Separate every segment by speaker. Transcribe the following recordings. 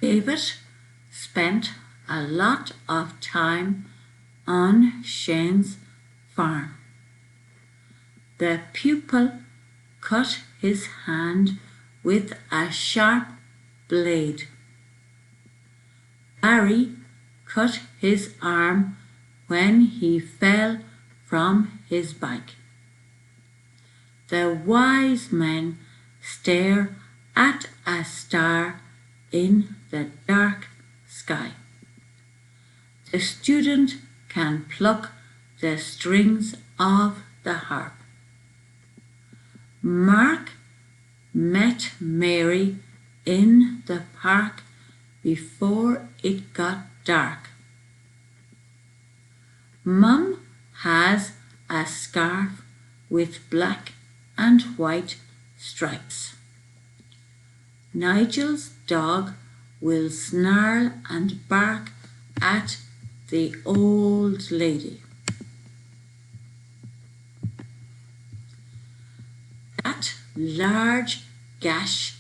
Speaker 1: David spent a lot of time on Shane's farm. The pupil cut his hand with a sharp blade. Barry cut his arm when he fell from his bike. The wise men stare at a star in the dark sky. The student can pluck the strings of the harp. Mark met Mary in the park before it got dark. Mum has a scarf with black and white stripes. Nigel's dog will snarl and bark at the old lady. That large gash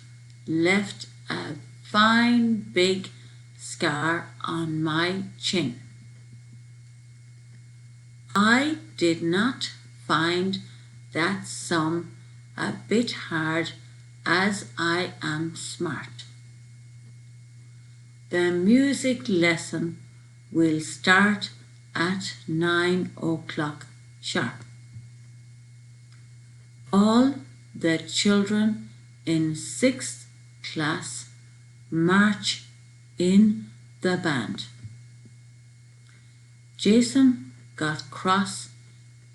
Speaker 1: left a fine big scar on my chin. I did not find that sum a bit hard, as I am smart. The music lesson will start at 9 o'clock sharp. All the children in 6th class march in the band. Jason got cross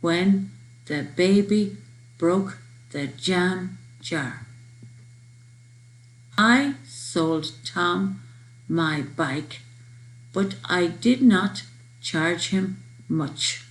Speaker 1: when the baby broke the jam jar. I sold Tom my bike, but I did not charge him much.